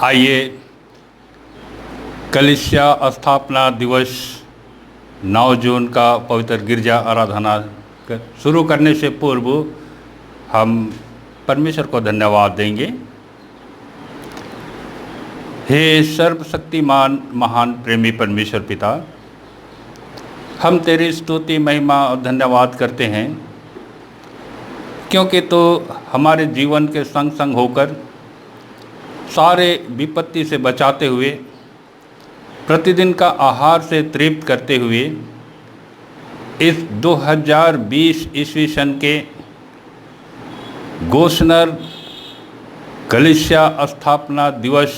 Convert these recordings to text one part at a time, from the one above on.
आइए कलीसिया स्थापना दिवस 9 जून का पवित्र गिरजा आराधना शुरू करने से पूर्व हम परमेश्वर को धन्यवाद देंगे। हे सर्वशक्तिमान महान प्रेमी परमेश्वर पिता, हम तेरी स्तुति महिमा और धन्यवाद करते हैं क्योंकि तो हमारे जीवन के संग संग होकर सारे विपत्ति से बचाते हुए, प्रतिदिन का आहार से तृप्त करते हुए इस 2020 ईस्वी सन के गोशनर कलीसिया स्थापना दिवस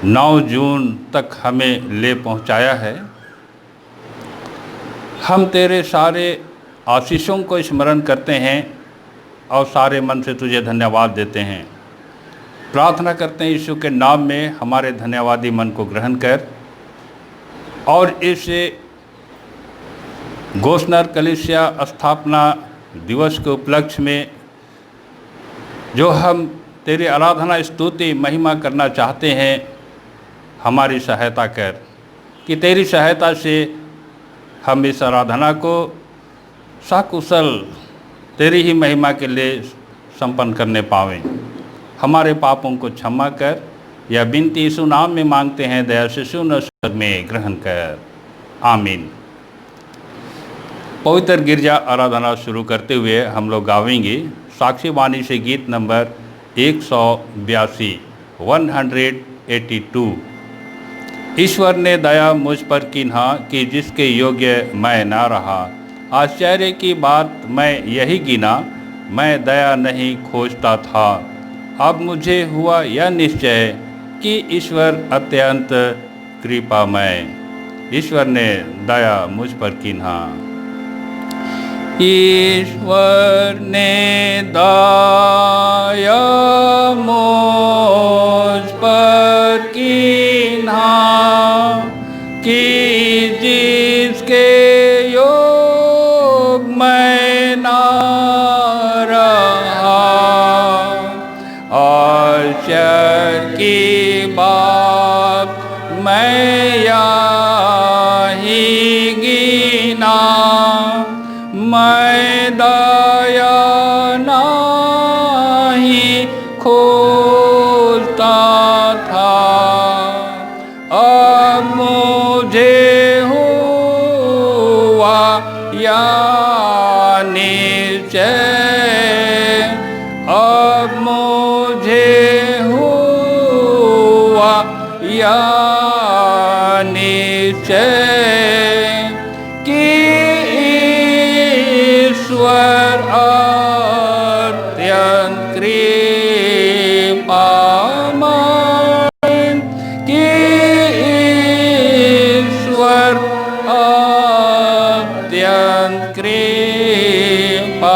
9 जून तक हमें ले पहुंचाया है। हम तेरे सारे आशीषों को स्मरण करते हैं और सारे मन से तुझे धन्यवाद देते हैं। प्रार्थना करते हैं यीशु के नाम में हमारे धन्यवादी मन को ग्रहण कर और इस गोशनर कलीसिया स्थापना दिवस के उपलक्ष्य में जो हम तेरी आराधना स्तुति महिमा करना चाहते हैं, हमारी सहायता कर कि तेरी सहायता से हम इस आराधना को सकुशल तेरी ही महिमा के लिए संपन्न करने पावें। हमारे पापों को क्षमा कर, यह विनती यीशु नाम में मांगते हैं, दया से सुन स्वर में ग्रहण कर, आमीन। पवित्र गिरजा आराधना शुरू करते हुए हम लोग गावेंगे साक्षी वाणी से गीत नंबर 182 182। ईश्वर ने दया मुझ पर कीन्हा कि जिसके योग्य मैं ना रहा। आश्चर्य की बात मैं यही गिना, मैं दया नहीं खोजता था। अब मुझे हुआ यह निश्चय कि ईश्वर अत्यंत कृपामय। ईश्वर ने दया मुझ पर कीन्हा। ईश्वर ने दया मुझ पर कीन्हा कि जिसके योग मैं ना रहा। आश्चर्य की बात मैं यही गिना, मैं दया नहीं खोजता था। अब मुझे हुआ या निश्चय, अब मुझे हुआ या निश्चय कि ईश्वर अत्यंत कृपामय, कि ईश्वर अत्यंत कृपामय।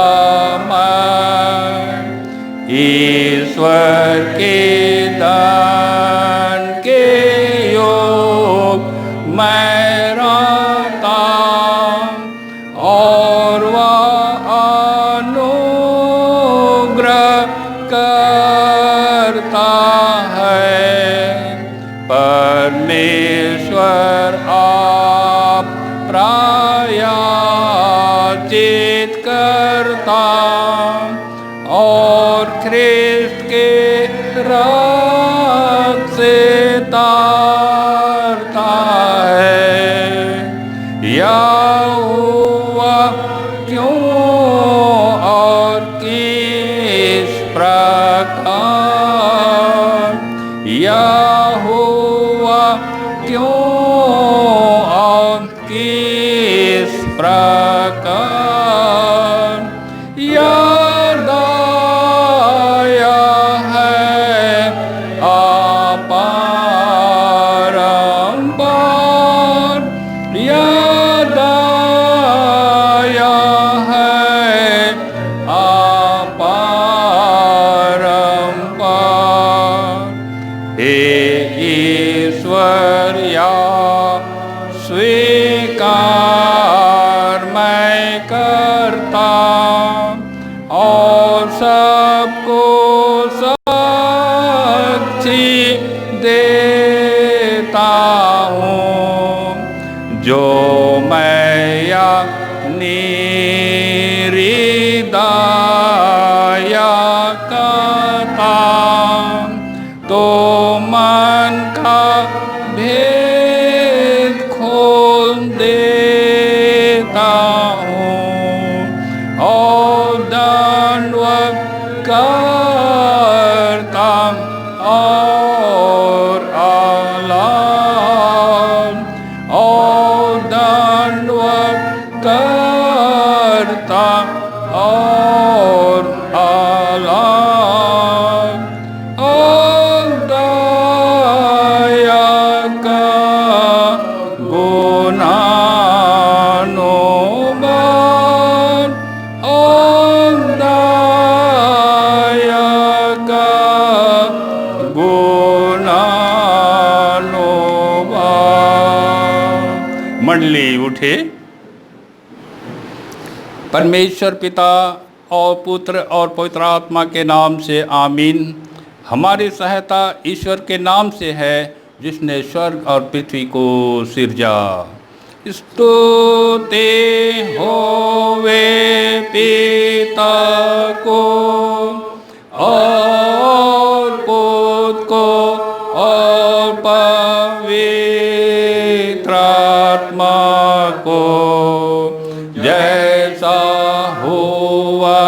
ईश्वर के दान के योग मैं रहता और वह अनुग्रह करता है। परमेश्वर आप प्रायश्चित करता और ख्रिस्त के रक्त से तारता है। यहोवा क्यों और किस प्रकार, यहोवा क्यों और किस प्रकार, दया है अपरंपार, दया है अपरंपार। हे ईश्वर या स्वीकार मैं करता मैया निरिदाया कथा, तो मन का भेद खोल देता हूँ, और दंडवत करता और आलाप, और दंडवत करता और आलाप, और दया का गुणानुवाद, और दया का गुणानुवाद। मंडली उठे। परमेश्वर पिता और पुत्र और पवित्र आत्मा के नाम से आमीन। हमारी सहायता ईश्वर के नाम से है, जिसने स्वर्ग और पृथ्वी को सिरजा। स्तुति होवे पिता को और पुत्र को और पवित्र आत्मा को, जैसा हुआ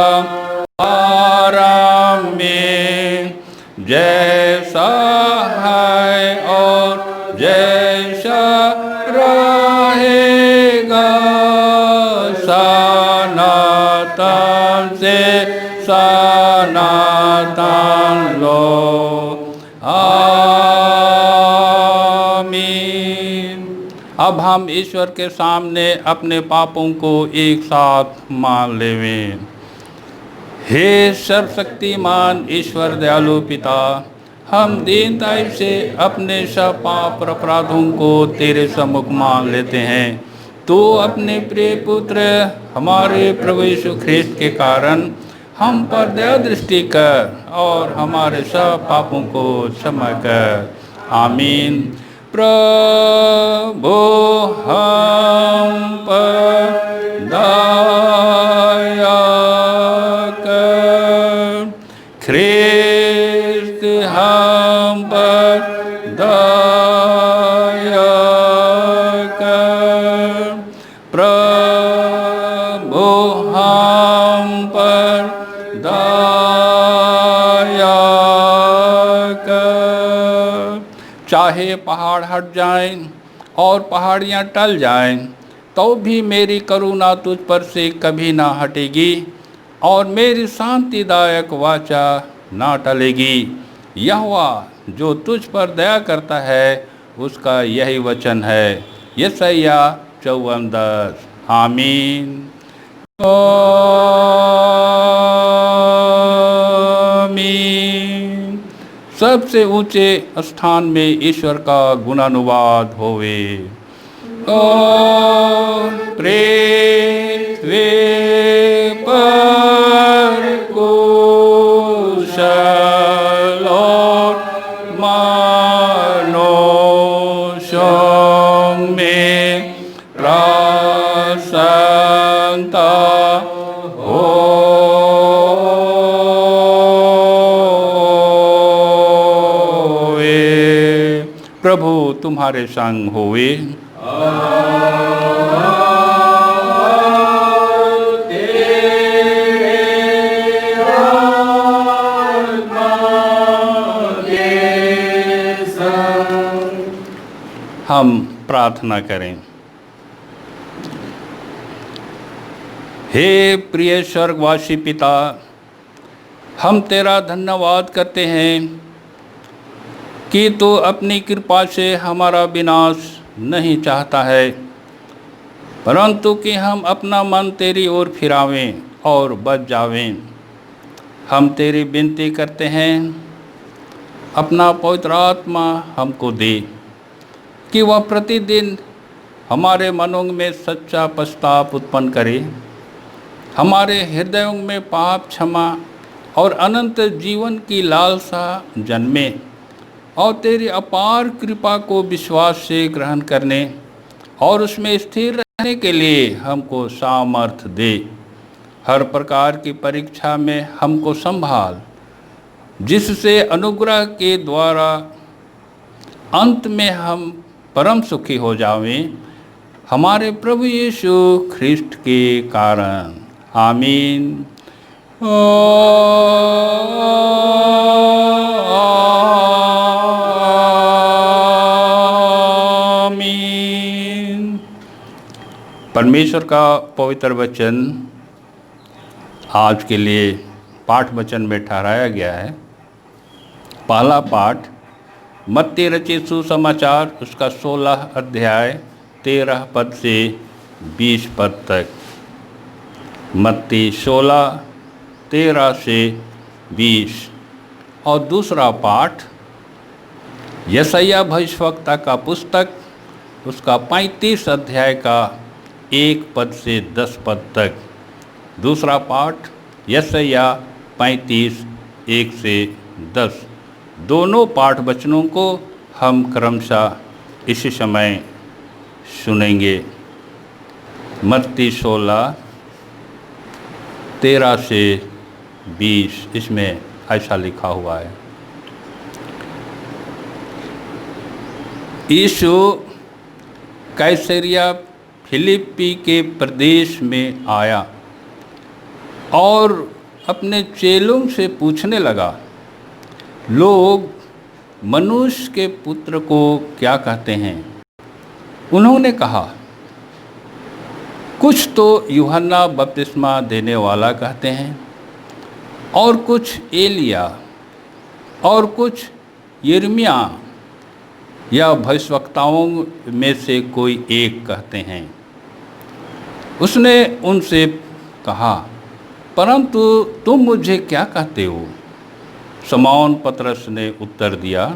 आरंभ में, जैसा है और जैसा रहेगा, सनातन से सनातन लो। आमीन। अब हम ईश्वर के सामने अपने पापों को एक साथ मान लेवें। हे सर्वशक्तिमान ईश्वर दयालु पिता, हम दीनताई से अपने सब पाप और अपराधों को तेरे सम्मुख मान लेते हैं। तो अपने प्रिय पुत्र हमारे प्रभु यीशु ख्रिस्त के कारण हम पर दया दृष्टि कर और हमारे सब पापों को क्षमा कर। आमीन। प्रभु हम पर दया कर, ख्रिस्त हम पर दया कर, प्रभु हम पर दया कर। चाहे पहाड़ हट जाएं और पहाड़ियाँ टल जाएं, तो भी मेरी करुणा तुझ पर से कभी ना हटेगी और मेरी शांतिदायक वाचा ना टलेगी। यहोवा जो तुझ पर दया करता है, उसका यही वचन है। यशायाह 54:10। आमीन। आमीन। सबसे ऊंचे स्थान में ईश्वर का गुणानुवाद होवे। ओ पृथ्वी पर कुशल और मनुष्यों में प्रसन्नता होवे। प्रभु तुम्हारे संग होवे। हम प्रार्थना करें। हे प्रिय स्वर्गवासी पिता, हम तेरा धन्यवाद करते हैं कि तू अपनी कृपा से हमारा विनाश नहीं चाहता है, परंतु कि हम अपना मन तेरी ओर फिरावें और बच जावें। हम तेरी विनती करते हैं, अपना पवित्र आत्मा हमको दे कि वह प्रतिदिन हमारे मनों में सच्चा पश्चाताप उत्पन्न करे, हमारे हृदयों में पाप क्षमा और अनंत जीवन की लालसा जन्मे, और तेरी अपार कृपा को विश्वास से ग्रहण करने और उसमें स्थिर रहने के लिए हमको सामर्थ्य दे। हर प्रकार की परीक्षा में हमको संभाल, जिससे अनुग्रह के द्वारा अंत में हम परम सुखी हो जावें, हमारे प्रभु यीशु ख्रिस्ट के कारण। आमीन। आमीन। परमेश्वर का पवित्र वचन आज के लिए पाठ वचन में ठहराया गया है। पहला पाठ मत्ती रचित सुसमाचार, उसका 16 अध्याय 13 पद से 20 पद तक। मत्ती 16 13 से 20। और दूसरा पाठ यशायाह भविष्यवक्ता का पुस्तक, उसका 35 अध्याय का 1 पद से 10 पद तक। दूसरा पाठ यशायाह 35 1 से 10। दोनों पाठ वचनों को हम क्रमशः इसी समय सुनेंगे। मत्ती 16 13 से 20, इसमें ऐसा लिखा हुआ है। यीशु कैसरिया फिलिप्पी के प्रदेश में आया और अपने चेलों से पूछने लगा, लोग मनुष्य के पुत्र को क्या कहते हैं? उन्होंने कहा, कुछ तो यूहन्ना बपतिस्मा देने वाला कहते हैं, और कुछ एलिया, और कुछ यिर्मयाह या भविष्यवक्ताओं में से कोई एक कहते हैं। उसने उनसे कहा, परंतु तुम मुझे क्या कहते हो? शमौन पतरस ने उत्तर दिया,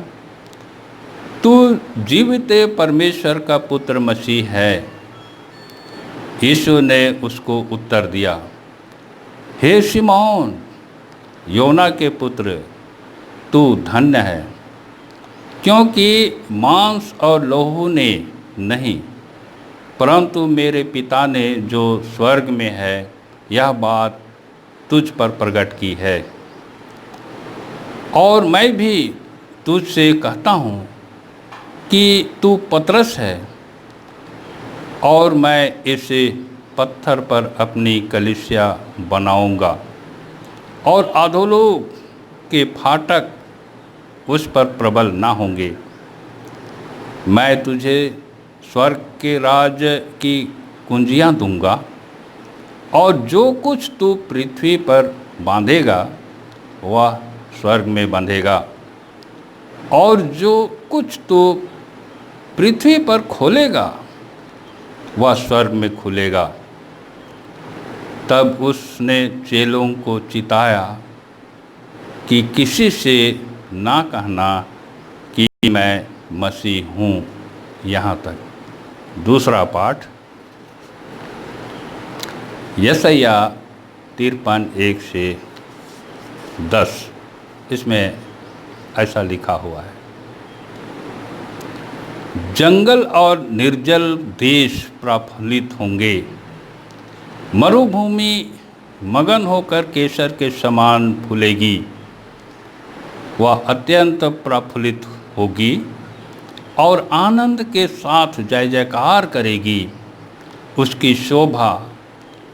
तू जीवित परमेश्वर का पुत्र मसीह है। यीशु ने उसको उत्तर दिया, हे शिमौन, योना के पुत्र, तू धन्य है, क्योंकि मांस और लहू ने नहीं, परंतु मेरे पिता ने जो स्वर्ग में है यह बात तुझ पर प्रकट की है। और मैं भी तुझसे कहता हूँ कि तू पतरस है, और मैं इसे पत्थर पर अपनी कलीसिया बनाऊंगा, और अधोलोक के फाटक उस पर प्रबल ना होंगे। मैं तुझे स्वर्ग के राज की कुंजियाँ दूंगा, और जो कुछ तू पृथ्वी पर बांधेगा वह स्वर्ग में बंधेगा, और जो कुछ तू पृथ्वी पर खोलेगा वह स्वर्ग में खुलेगा। तब उसने चेलों को चिताया कि किसी से ना कहना कि मैं मसीह हूँ। यहाँ तक। दूसरा पाठ यशायाह 53 1 से 10, इसमें ऐसा लिखा हुआ है, जंगल और निर्जल देश प्रफुल्लित होंगे, मरुभूमि मगन होकर केसर के समान फूलेगी, वह अत्यंत प्रफुल्लित होगी और आनंद के साथ जय जयकार करेगी। उसकी शोभा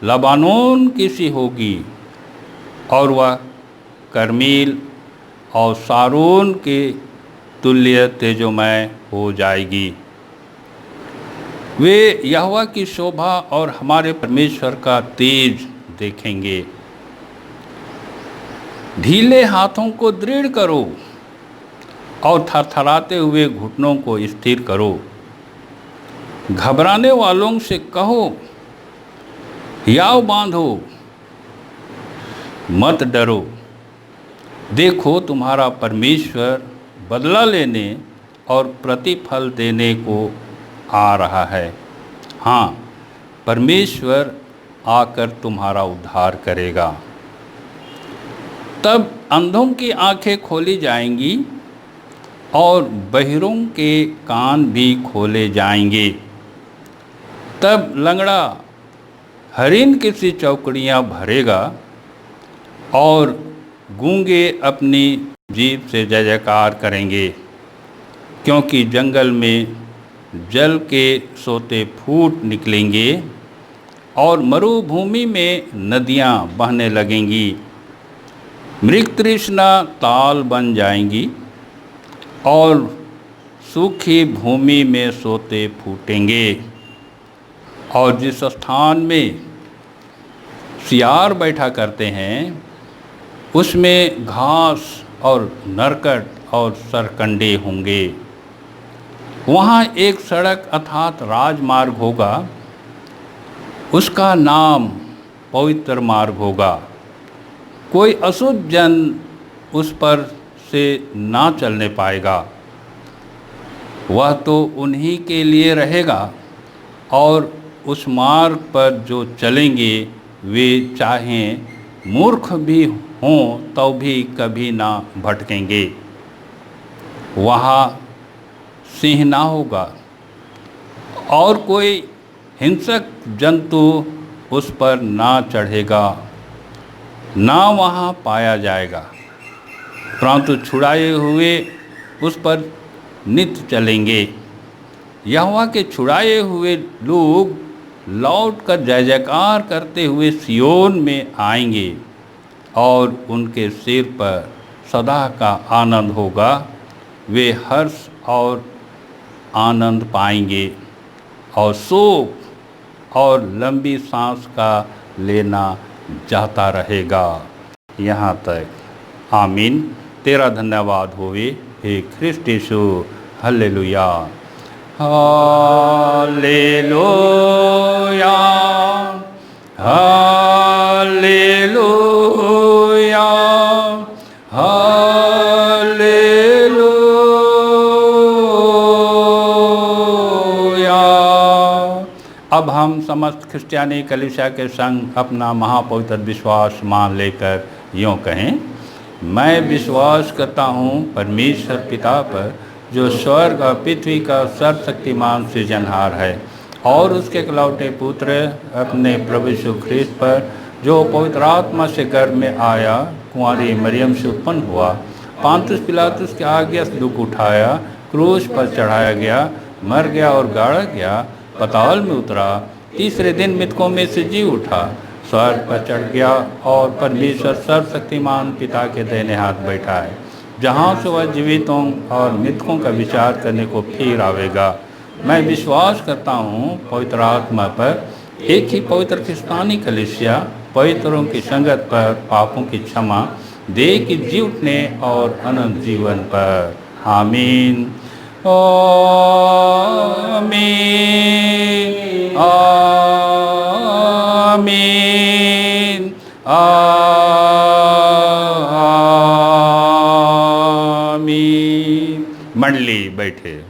लबानोन की सी होगी, और वह करमील और सारून के तुल्य तेजोमय हो जाएगी। वे यहोवा की शोभा और हमारे परमेश्वर का तेज देखेंगे। ढीले हाथों को दृढ़ करो और थरथराते हुए घुटनों को स्थिर करो। घबराने वालों से कहो, हियाव बांधो, मत डरो। देखो, तुम्हारा परमेश्वर बदला लेने और प्रतिफल देने को आ रहा है। हाँ, परमेश्वर आकर तुम्हारा उद्धार करेगा। तब अंधों की आंखें खोली जाएंगी और बहिरों के कान भी खोले जाएंगे। तब लंगड़ा हरिन की सी चौकड़ियाँ भरेगा और गूंगे अपनी जीभ से जय जयकार करेंगे, क्योंकि जंगल में जल के सोते फूट निकलेंगे और मरुभूमि में नदियाँ बहने लगेंगी। मृग तृष्णा ताल बन जाएंगी और सूखी भूमि में सोते फूटेंगे। और जिस स्थान में सियार बैठा करते हैं उसमें घास और नरकट और सरकंडे होंगे। वहाँ एक सड़क अर्थात राजमार्ग होगा, उसका नाम पवित्र मार्ग होगा। कोई अशुद्ध जन उस पर से ना चलने पाएगा। वह तो उन्हीं के लिए रहेगा और उस मार्ग पर जो चलेंगे वे चाहें मूर्ख भी हों तो भी कभी ना भटकेंगे। वहाँ सिंह ना होगा और कोई हिंसक जंतु उस पर ना चढ़ेगा, ना वहाँ पाया जाएगा, परंतु छुड़ाए हुए उस पर नित्य चलेंगे। यहोवा के छुड़ाए हुए लोग लौट कर जय जयकार करते हुए सियोन में आएंगे और उनके सिर पर सदा का आनंद होगा। वे हर्ष और आनंद पाएंगे और शोक और लंबी सांस का लेना जाता रहेगा। यहाँ तक आमीन। तेरा धन्यवाद होवे हे ख्रिस्ट यीशु। हल्लेलुया हालेलुया हालेलुया हालेलुया। अब हम समस्त क्रिश्चियानी कलीसिया के संग अपना महापवित्र विश्वास मान लेकर यूँ कहें, मैं विश्वास करता हूँ परमेश्वर पिता पर, जो स्वर्ग और पृथ्वी का सर्वशक्तिमान सृजनहार है, और उसके इकलौते पुत्र अपने प्रभु यीशु ख्रीस्त पर, जो पवित्र आत्मा से गर्भ में आया, कुंवारी मरियम से उत्पन्न हुआ, पांतुस पिलातुस के आज्ञा से दुख उठाया, क्रूस पर चढ़ाया गया, मर गया और गाड़ा गया, पाताल में उतरा, तीसरे दिन मृतकों में से जी उठा, स्वर्ग पर चढ़ गया और परमेश्वर सर्वशक्तिमान पिता के दाहिने हाथ बैठा है, जहाँ से वह जीवितों और मृतकों का विचार करने को फिर आवेगा। मैं विश्वास करता हूँ पवित्र आत्मा पर, एक ही पवित्र क्रिस्तानी कलीसिया, पवित्रों की संगत पर, पापों की क्षमा, देह की जी उठने और अनंत जीवन पर। आमीन आमीन आमीन आमीन। मंडली बैठे।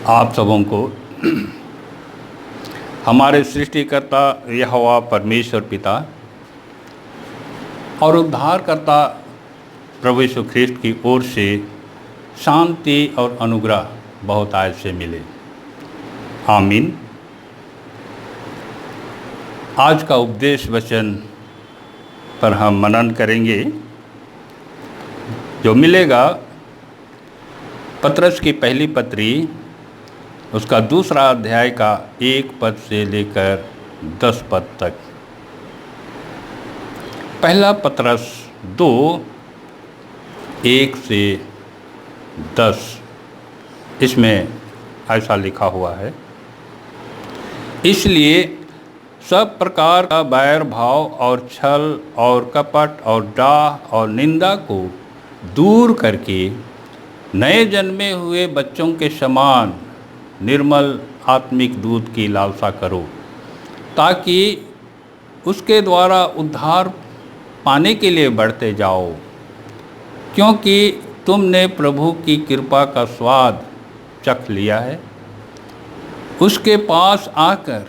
आप सबों को हमारे सृष्टिकर्ता यहोवा परमेश्वर पिता और उद्धारकर्ता प्रभु यीशु ख्रीस्त की ओर से शांति और अनुग्रह बहुत आज से मिले। आमीन। आज का उपदेश वचन पर हम मनन करेंगे, जो मिलेगा पतरस की पहली पत्री, उसका दूसरा अध्याय का 1 पद से लेकर 10 पद तक। पहला पतरस 2:1 से 10, इसमें ऐसा लिखा हुआ है, इसलिए सब प्रकार का बैर भाव और छल और कपट और डाह और निंदा को दूर करके नए जन्मे हुए बच्चों के समान निर्मल आत्मिक दूध की लालसा करो, ताकि उसके द्वारा उद्धार पाने के लिए बढ़ते जाओ, क्योंकि तुमने प्रभु की कृपा का स्वाद चख लिया है। उसके पास आकर,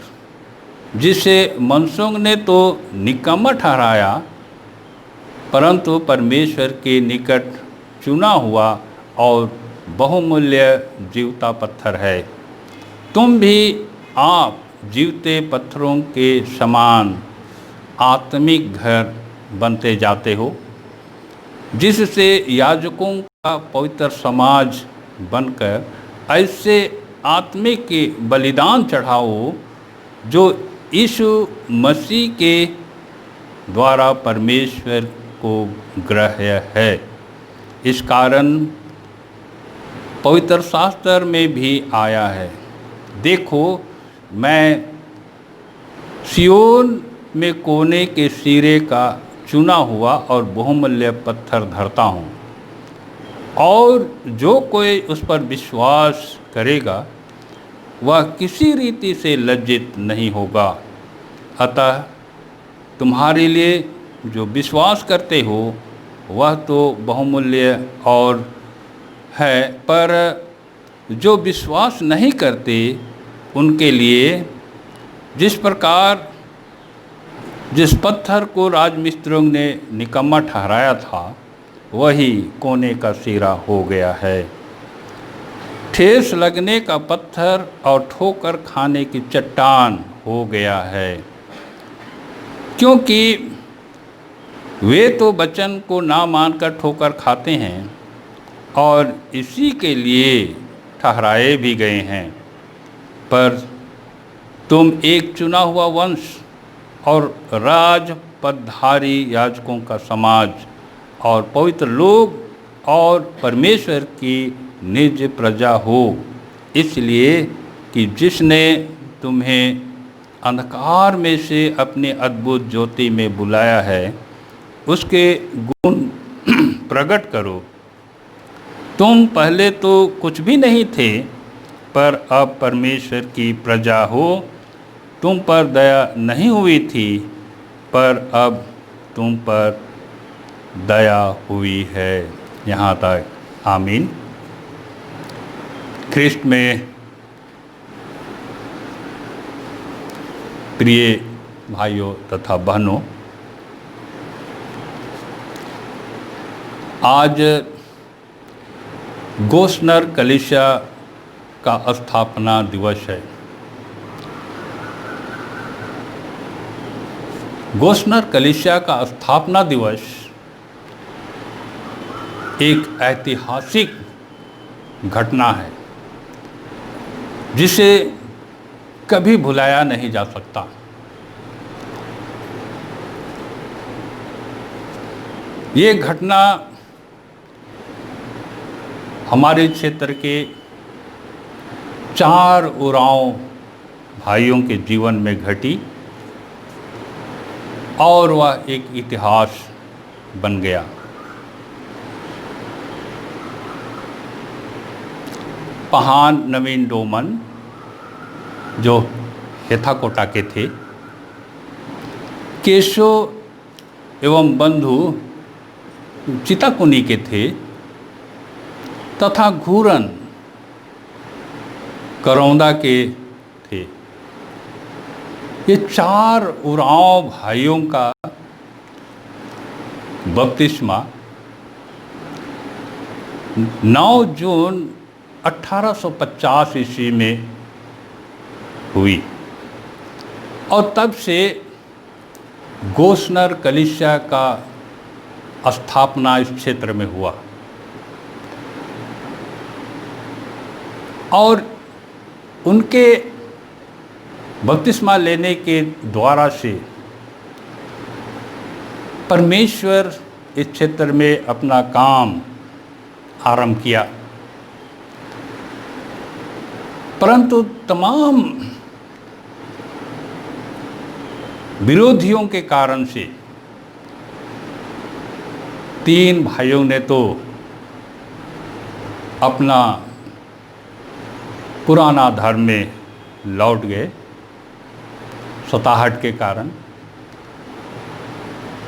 जिसे मनुष्यों ने तो निकम्मा ठहराया, परंतु परमेश्वर के निकट चुना हुआ और बहुमूल्य जीवता पत्थर है। तुम भी आप जीवते पत्थरों के समान आत्मिक घर बनते जाते हो, जिससे याजकों का पवित्र समाज बनकर ऐसे आत्मिक के बलिदान चढ़ाओ जो यीशु मसीह के द्वारा परमेश्वर को ग्राह्य है। इस कारण पवित्र शास्त्र में भी आया है, देखो मैं सिय्योन में कोने के सिरे का चुना हुआ और बहुमूल्य पत्थर धरता हूँ, और जो कोई उस पर विश्वास करेगा वह किसी रीति से लज्जित नहीं होगा। अतः तुम्हारे लिए जो विश्वास करते हो वह तो बहुमूल्य और है, पर जो विश्वास नहीं करते उनके लिए जिस पत्थर को राजमिस्त्रियों ने निकम्मा ठहराया था वही कोने का सिरा हो गया है, ठेस लगने का पत्थर और ठोकर खाने की चट्टान हो गया है। क्योंकि वे तो वचन को ना मानकर ठोकर खाते हैं और इसी के लिए ठहराए भी गए हैं। पर तुम एक चुना हुआ वंश और राजपदधारी याजकों का समाज और पवित्र लोग और परमेश्वर की निज प्रजा हो, इसलिए कि जिसने तुम्हें अंधकार में से अपनी अद्भुत ज्योति में बुलाया है उसके गुण प्रकट करो। तुम पहले तो कुछ भी नहीं थे, पर अब परमेश्वर की प्रजा हो। तुम पर दया नहीं हुई थी, पर अब तुम पर दया हुई है। यहाँ तक आमीन। ख्रिस्त में प्रिय भाइयों तथा बहनों, आज गोस्नर कलीसिया का स्थापना दिवस है। गोस्नर कलीसिया का स्थापना दिवस एक ऐतिहासिक घटना है जिसे कभी भुलाया नहीं जा सकता। ये घटना हमारे क्षेत्र के 4 उरांव भाइयों के जीवन में घटी और वह एक इतिहास बन गया। पहान नवीन डोमन जो हेथाकोटा के थे, केशो एवं बंधु चिताकुनी के थे तथा घूरन करौंदा के थे। ये 4 उरांव भाइयों का बपतिस्मा 9 जून 1850 ईस्वी में हुई और तब से गोस्नर कलीसिया का स्थापना इस क्षेत्र में हुआ और उनके बपतिस्मा लेने के द्वारा से परमेश्वर इस क्षेत्र में अपना काम आरंभ किया। परंतु तमाम विरोधियों के कारण से 3 भाइयों ने तो अपना पुराना धर्म में लौट गए सताहट के कारण।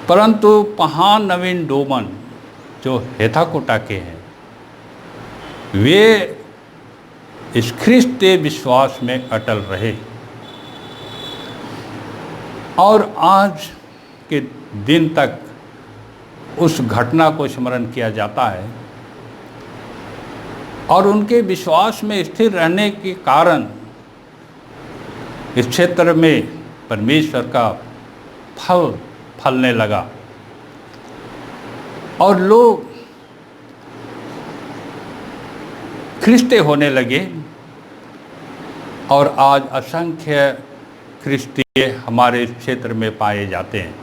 परंतु पहान नवीन डोमन जो हेथाकोटा के हैं, वे इस ख्रिस्तीय विश्वास में अटल रहे और आज के दिन तक उस घटना को स्मरण किया जाता है और उनके विश्वास में स्थिर रहने के कारण इस क्षेत्र में परमेश्वर का फल फलने लगा और लोग ख्रिस्ती होने लगे और आज असंख्य ख्रिस्ती हमारे इस क्षेत्र में पाए जाते हैं।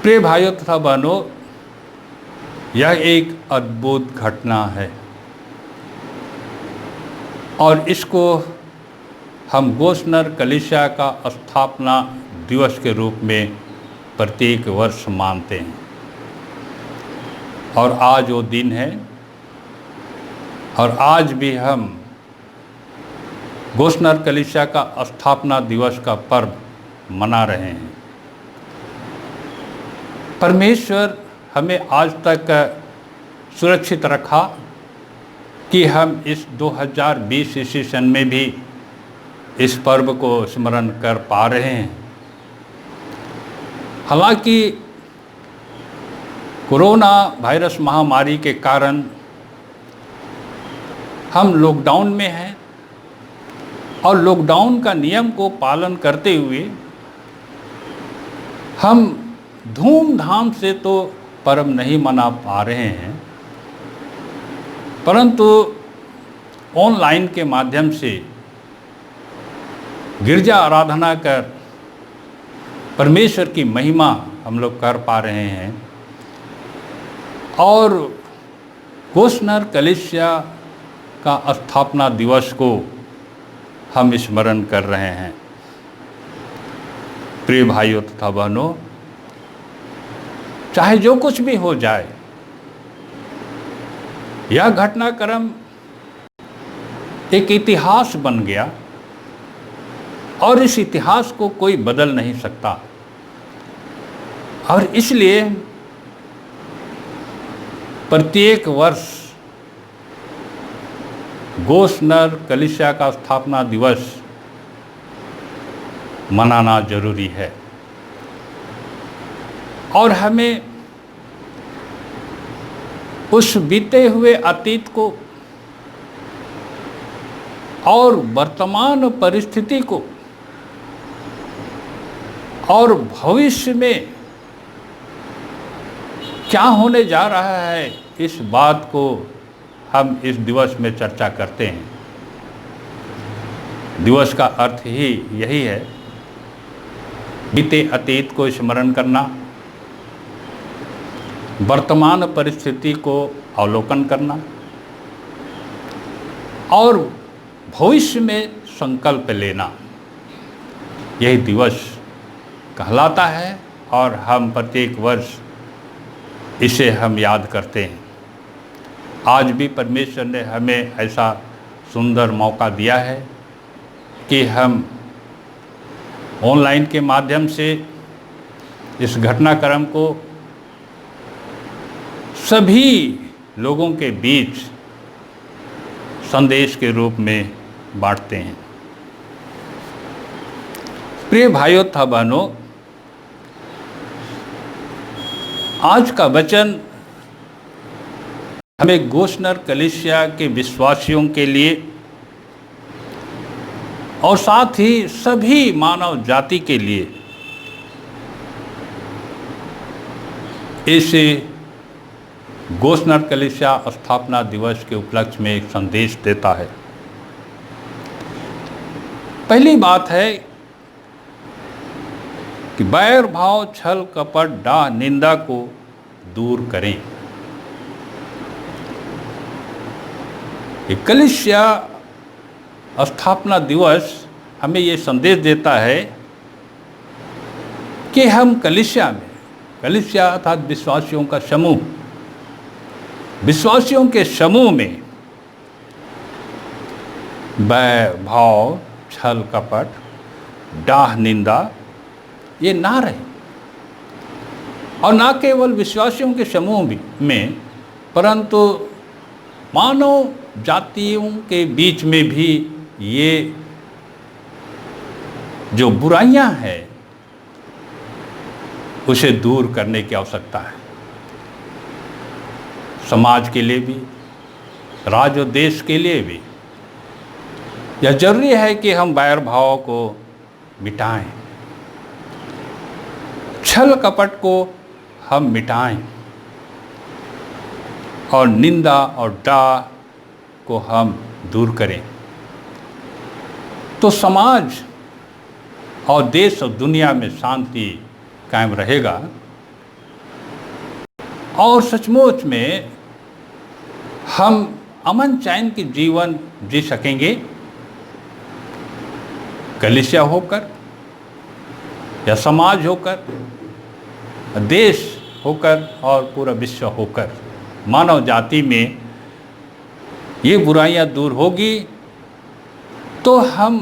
प्रिय भाइयों तथा बहनों, यह एक अद्भुत घटना है और इसको हम गोस्नर कलीसिया का स्थापना दिवस के रूप में प्रत्येक वर्ष मानते हैं। और आज वो दिन है और आज भी हम गोस्नर कलीसिया का स्थापना दिवस का पर्व मना रहे हैं। परमेश्वर हमें आज तक सुरक्षित रखा कि हम इस 2020 ईस्वी सन में भी इस पर्व को स्मरण कर पा रहे हैं। हालांकि कोरोना वायरस महामारी के कारण हम लॉकडाउन में हैं और लॉकडाउन का नियम को पालन करते हुए हम धूमधाम से तो पर्व नहीं मना पा रहे हैं, परंतु ऑनलाइन के माध्यम से गिरजा आराधना कर परमेश्वर की महिमा हम लोग कर पा रहे हैं और गोस्नर कलीसिया का स्थापना दिवस को हम स्मरण कर रहे हैं। प्रिय भाइयों तथा बहनों, चाहे जो कुछ भी हो जाए, यह घटनाक्रम एक इतिहास बन गया और इस इतिहास को कोई बदल नहीं सकता। और इसलिए प्रत्येक वर्ष गोस्नर कलीसिया का स्थापना दिवस मनाना जरूरी है और हमें उस बीते हुए अतीत को और वर्तमान परिस्थिति को और भविष्य में क्या होने जा रहा है, इस बात को हम इस दिवस में चर्चा करते हैं। दिवस का अर्थ ही यही है, बीते अतीत को स्मरण करना, वर्तमान परिस्थिति को अवलोकन करना और भविष्य में संकल्प लेना, यही दिवस कहलाता है और हम प्रत्येक वर्ष इसे हम याद करते हैं। आज भी परमेश्वर ने हमें ऐसा सुंदर मौका दिया है कि हम ऑनलाइन के माध्यम से इस घटनाक्रम को सभी लोगों के बीच संदेश के रूप में बांटते हैं। प्रिय भाइयों तथा बहनों, आज का वचन हमें गोस्नर कलीसिया के विश्वासियों के लिए और साथ ही सभी मानव जाति के लिए इस गोस्नर कलीसिया स्थापना दिवस के उपलक्ष्य में एक संदेश देता है। पहली बात है कि बैर भाव, छल कपट, डाह निंदा को दूर करें। कलीसिया स्थापना दिवस हमें ये संदेश देता है कि हम कलीसिया में, कलीसिया अर्थात विश्वासियों का समूह, विश्वासियों के समूह में बैर भाव, छल कपट, डाह निंदा ये ना रहे और ना केवल विश्वासियों के समूह में परंतु मानव जातियों के बीच में भी ये जो बुराइयां हैं उसे दूर करने की आवश्यकता है। समाज के लिए भी, राज्य और देश के लिए भी। यह जरूरी है कि हम वैर भाव को मिटाएं, छल कपट को हम मिटाएं और निंदा और डाह को हम दूर करें। तो समाज और देश और दुनिया में शांति कायम रहेगा और सचमुच में हम अमन चैन की जीवन जी सकेंगे, कलीसिया होकर या समाज होकर, देश होकर और पूरा विश्व होकर। मानव जाति में ये बुराइयां दूर होगी तो हम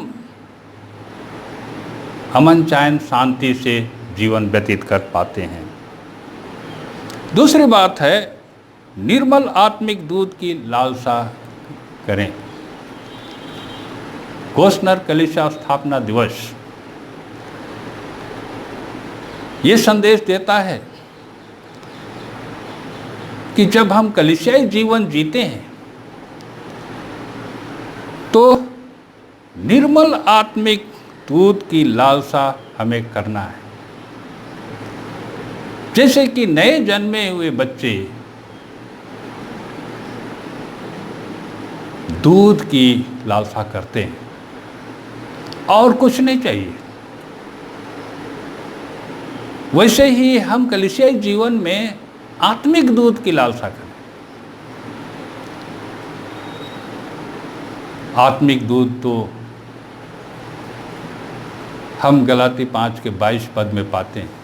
अमन चैन शांति से जीवन व्यतीत कर पाते हैं। दूसरी बात है, निर्मल आत्मिक दूध की लालसा करें। गोस्नर कलीसिया स्थापना दिवस ये संदेश देता है कि जब हम कलीसियाई जीवन जीते हैं तो निर्मल आत्मिक दूध की लालसा हमें करना है। जैसे कि नए जन्मे हुए बच्चे दूध की लालसा करते हैं और कुछ नहीं चाहिए, वैसे ही हम कलीसियाई जीवन में आत्मिक दूध की लालसा करें। आत्मिक दूध तो हम गलाती 5 के 22 पद में पाते हैं।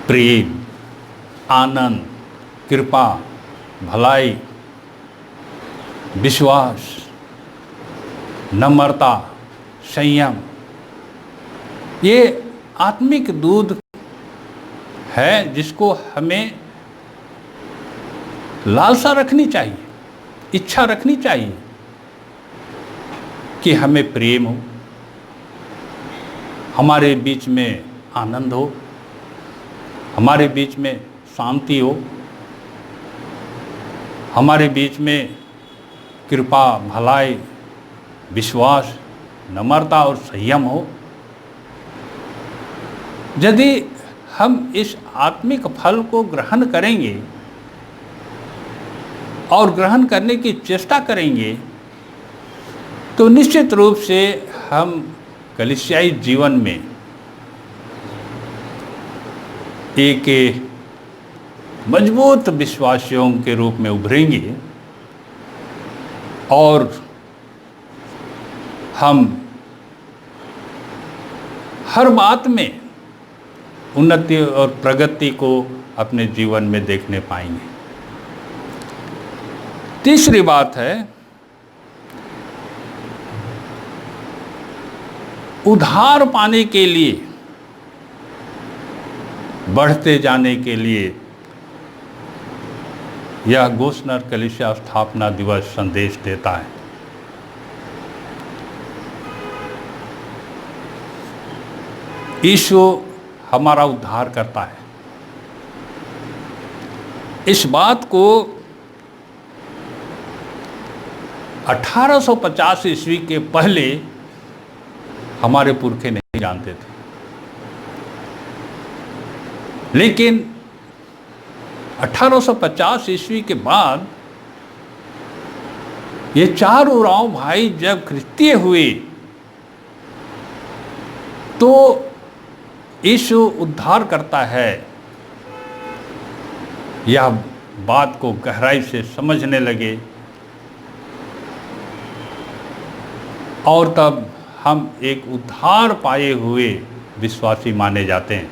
प्रेम, आनंद, कृपा, भलाई, विश्वास, नम्रता, संयम, ये आत्मिक दूध है जिसको हमें लालसा रखनी चाहिए, इच्छा रखनी चाहिए कि हमें प्रेम हो, हमारे बीच में आनंद हो, हमारे बीच में शांति हो, हमारे बीच में कृपा, भलाई, विश्वास, नम्रता और संयम हो। यदि हम इस आत्मिक फल को ग्रहण करेंगे और ग्रहण करने की चेष्टा करेंगे तो निश्चित रूप से हम कलीसियाई जीवन में एक मजबूत विश्वासियों के रूप में उभरेंगे और हम हर बात में उन्नति और प्रगति को अपने जीवन में देखने पाएंगे। तीसरी बात है, उद्धार पाने के लिए, बढ़ते जाने के लिए यह गोस्नर कलीसिया स्थापना दिवस संदेश देता है। यीशु हमारा उद्धार करता है। इस बात को 1850 ईस्वी के पहले हमारे पुरखे नहीं जानते थे, लेकिन 1850 ईस्वी के बाद ये चार उरांव भाई जब ख्रिस्तीय हुए तो यीशु उद्धार करता है, यह बात को गहराई से समझने लगे और तब हम एक उद्धार पाए हुए विश्वासी माने जाते हैं।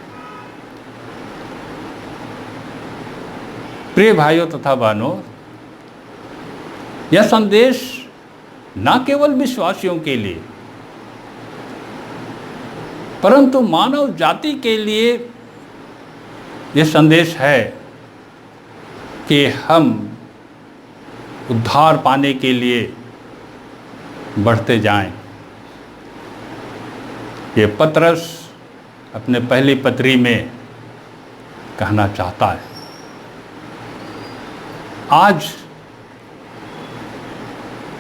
प्रिय भाइयों तथा बहनों, यह संदेश न केवल विश्वासियों के लिए परंतु मानव जाति के लिए यह संदेश है कि हम उद्धार पाने के लिए बढ़ते जाएं। ये पतरस अपने पहली पत्री में कहना चाहता है। आज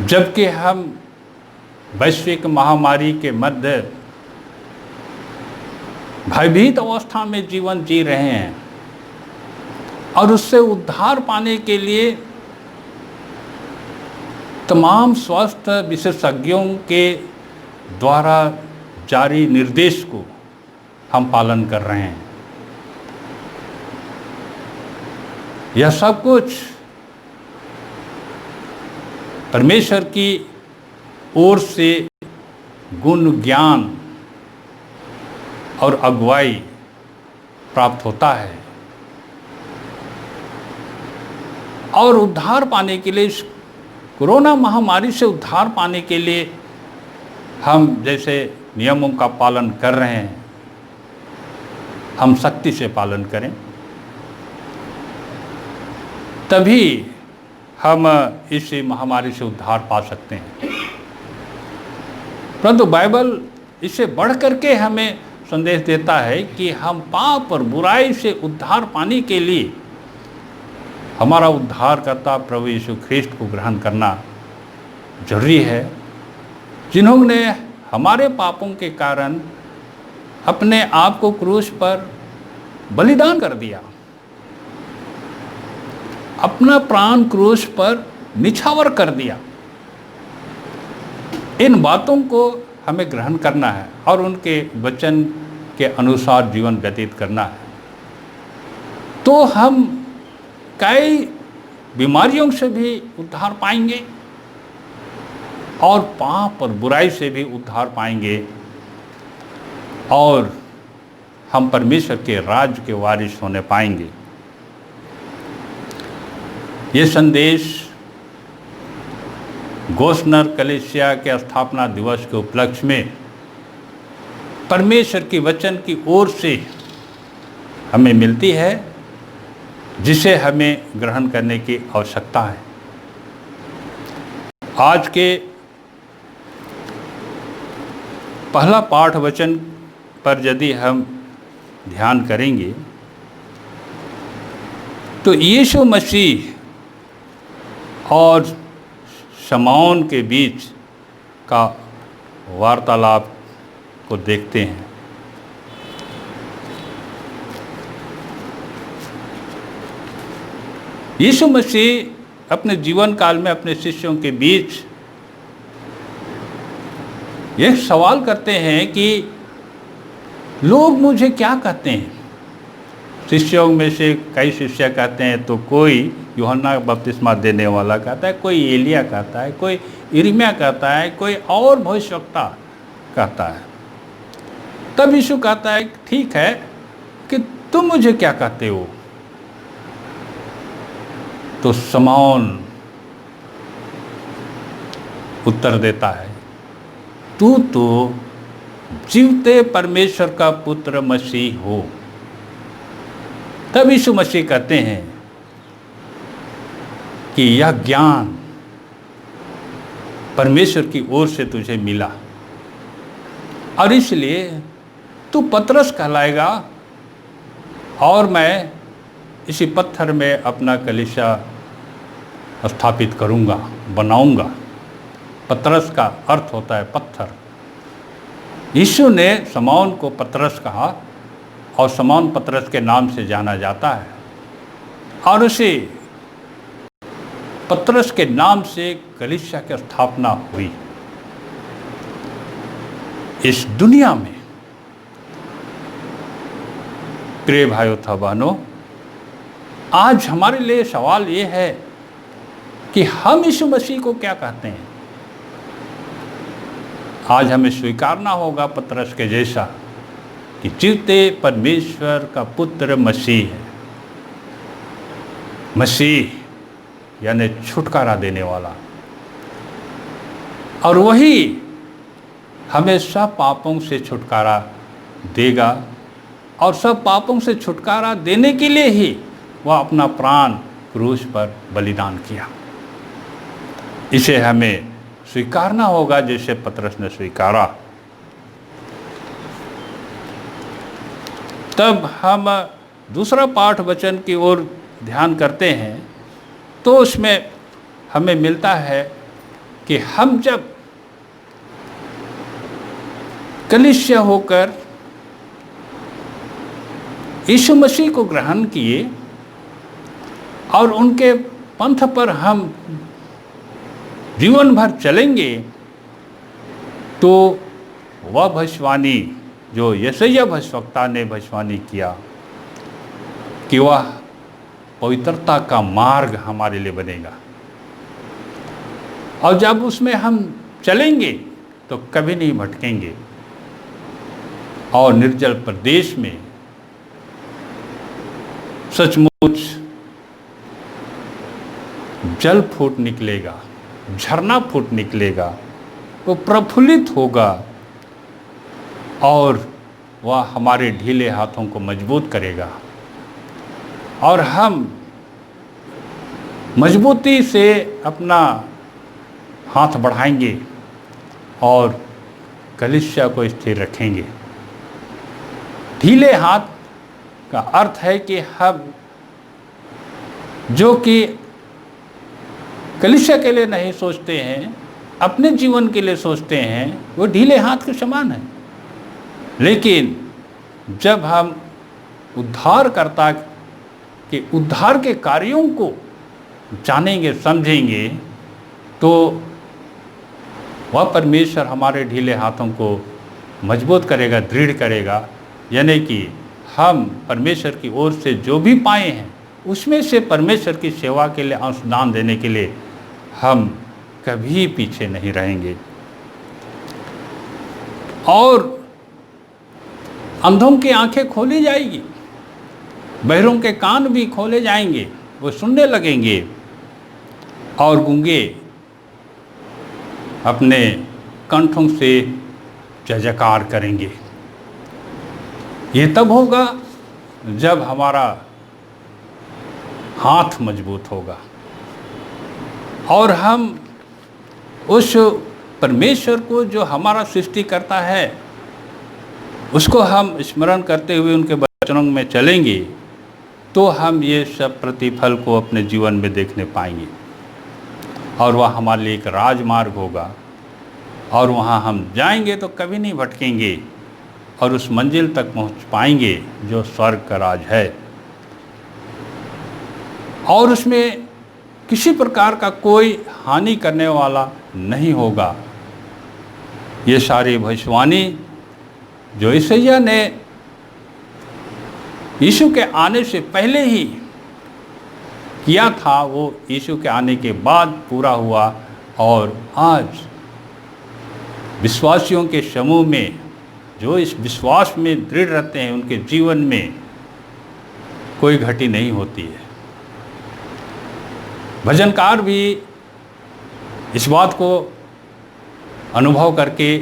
जबकि हम वैश्विक महामारी के मध्य भयभीत अवस्था में जीवन जी रहे हैं और उससे उद्धार पाने के लिए तमाम स्वास्थ्य विशेषज्ञों के द्वारा जारी निर्देश को हम पालन कर रहे हैं, यह सब कुछ परमेश्वर की ओर से गुण ज्ञान और अगुवाई प्राप्त होता है। और उद्धार पाने के लिए, इस कोरोना महामारी से उद्धार पाने के लिए हम जैसे नियमों का पालन कर रहे हैं, हम सख्ती से पालन करें, तभी हम इस महामारी से उद्धार पा सकते हैं। परंतु बाइबल इससे बढ़ करके हमें संदेश देता है कि हम पाप और बुराई से उद्धार पाने के लिए हमारा उद्धारकर्ता प्रभु यीशु ख्रिस्ट को ग्रहण करना जरूरी है, जिन्होंने हमारे पापों के कारण अपने आप को क्रूस पर बलिदान कर दिया, अपना प्राण क्रूस पर निछावर कर दिया। इन बातों को हमें ग्रहण करना है और उनके वचन के अनुसार जीवन व्यतीत करना है, तो हम कई बीमारियों से भी उद्धार पाएंगे और पाप और बुराई से भी उद्धार पाएंगे और हम परमेश्वर के राज्य के वारिस होने पाएंगे। ये संदेश गोस्नर कलीसिया के स्थापना दिवस के उपलक्ष्य में परमेश्वर की वचन की ओर से हमें मिलती है, जिसे हमें ग्रहण करने की आवश्यकता है। आज के पहला पाठ वचन पर यदि हम ध्यान करेंगे तो यीशु मसीह और शमौन के बीच का वार्तालाप को देखते हैं। यीशु मसीह अपने जीवन काल में अपने शिष्यों के बीच यह सवाल करते हैं कि लोग मुझे क्या कहते हैं। शिष्यों में से कई शिष्य कहते हैं तो कोई यूहन्ना बपतिस्मा देने वाला कहता है, कोई एलिया कहता है, कोई यिर्मयाह कहता है, कोई और भविष्यवक्ता कहता है। तब यीशु कहता है ठीक है कि तुम मुझे क्या कहते हो। तो शमौन उत्तर देता है, तू तो जीवते परमेश्वर का पुत्र मसीह हो। तब यीशु मसीह कहते हैं कि यह ज्ञान परमेश्वर की ओर से तुझे मिला और इसलिए तू पतरस कहलाएगा और मैं इसी पत्थर में अपना कलीसिया स्थापित करूंगा, बनाऊंगा। पतरस का अर्थ होता है पत्थर। यीशु ने शमौन को पतरस कहा और शमौन पतरस के नाम से जाना जाता है और उसी पतरस के नाम से कलीसिया की स्थापना हुई। इस दुनिया में प्रिय भाइयों था बहनों, आज हमारे लिए सवाल ये है कि हम यीशु मसीह को क्या कहते हैं। आज हमें स्वीकारना होगा पतरस के जैसा कि जीवते परमेश्वर का पुत्र मसीह है। मसीह यानी छुटकारा देने वाला, और वही हमें सब पापों से छुटकारा देगा और सब पापों से छुटकारा देने के लिए ही वह अपना प्राण क्रूस पर बलिदान किया। इसे हमें स्वीकारना होगा जैसे पतरस ने स्वीकारा। तब हम दूसरा पाठ वचन की ओर ध्यान करते हैं तो उसमें हमें मिलता है कि हम जब कलीसिया होकर यीशु मसीह को ग्रहण किए और उनके पंथ पर हम जीवन भर चलेंगे, तो वह भविष्यवाणी जो यशायाह भविष्यवक्ता ने भविष्यवाणी किया कि वह पवित्रता का मार्ग हमारे लिए बनेगा, और जब उसमें हम चलेंगे तो कभी नहीं भटकेंगे, और निर्जल प्रदेश में सचमुच जल फूट निकलेगा, झरना फूट निकलेगा, वो प्रफुल्लित होगा और वह हमारे ढीले हाथों को मजबूत करेगा, और हम मजबूती से अपना हाथ बढ़ाएंगे और कलीसिया को स्थिर रखेंगे। ढीले हाथ का अर्थ है कि हम जो कि कलीसिया के लिए नहीं सोचते हैं, अपने जीवन के लिए सोचते हैं, वो ढीले हाथ के समान है। लेकिन जब हम उद्धारकर्ता के उद्धार के कार्यों को जानेंगे, समझेंगे, तो वह परमेश्वर हमारे ढीले हाथों को मजबूत करेगा, दृढ़ करेगा। यानी कि हम परमेश्वर की ओर से जो भी पाए हैं उसमें से परमेश्वर की सेवा के लिए अंशदान देने के लिए हम कभी पीछे नहीं रहेंगे। और अंधों की आंखें खोली जाएगी, बहरों के कान भी खोले जाएंगे, वो सुनने लगेंगे, और गूंगे अपने कंठों से जय जयकार करेंगे। ये तब होगा जब हमारा हाथ मजबूत होगा और हम उस परमेश्वर को जो हमारा सृष्टि करता है उसको हम स्मरण करते हुए उनके वचनों में चलेंगे, तो हम ये सब प्रतिफल को अपने जीवन में देखने पाएंगे, और वह हमारे लिए एक राजमार्ग होगा, और वहाँ हम जाएंगे तो कभी नहीं भटकेंगे, और उस मंजिल तक पहुँच पाएंगे जो स्वर्ग का राज है, और उसमें किसी प्रकार का कोई हानि करने वाला नहीं होगा। ये सारी भविष्यवाणी जो यशायाह ने यीशु के आने से पहले ही किया था, वो यीशु के आने के बाद पूरा हुआ, और आज विश्वासियों के समूह में जो इस विश्वास में दृढ़ रहते हैं, उनके जीवन में कोई घटी नहीं होती है। भजनकार भी इस बात को अनुभव करके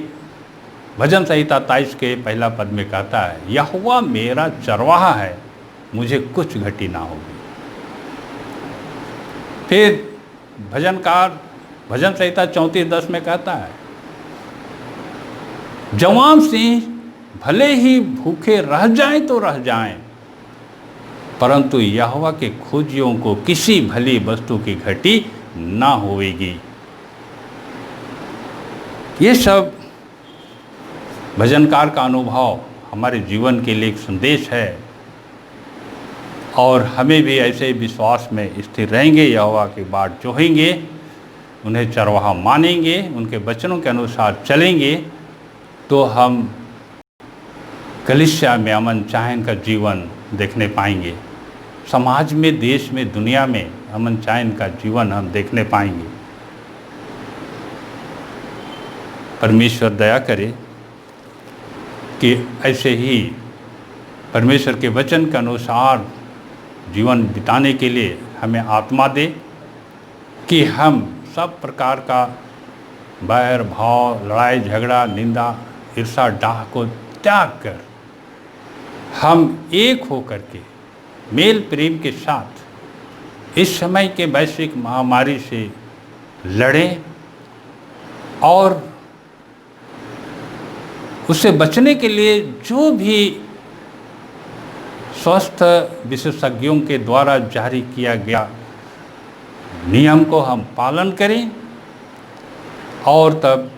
भजन संहिता 23 के पहला पद में कहता है, यहोवा मेरा चरवाहा है, मुझे कुछ घटी ना होगी। फिर भजनकार भजन संहिता 34:10 में कहता है, जवान सिंह भले ही भूखे रह जाएं तो रह जाएं, परंतु यहोवा के खोजियों को किसी भली वस्तु की घटी ना होएगी। ये सब भजनकार का अनुभव हमारे जीवन के लिए एक संदेश है, और हमें भी ऐसे ही विश्वास में स्थिर रहेंगे, यहोवा की बाट जोहेंगे, उन्हें चरवाहा मानेंगे, उनके वचनों के अनुसार चलेंगे, तो हम कलीसिया में अमन चैन का जीवन देखने पाएंगे। समाज में, देश में, दुनिया में अमन चैन का जीवन हम देखने पाएंगे। परमेश्वर दया करे कि ऐसे ही परमेश्वर के वचन के अनुसार जीवन बिताने के लिए हमें आत्मा दे, कि हम सब प्रकार का बैर भाव, लड़ाई झगड़ा, निंदा, ईर्षा, डाह को त्याग कर हम एक हो करके मेल प्रेम के साथ इस समय के वैश्विक महामारी से लड़ें, और उससे बचने के लिए जो भी स्वास्थ्य विशेषज्ञों के द्वारा जारी किया गया नियम को हम पालन करें और तब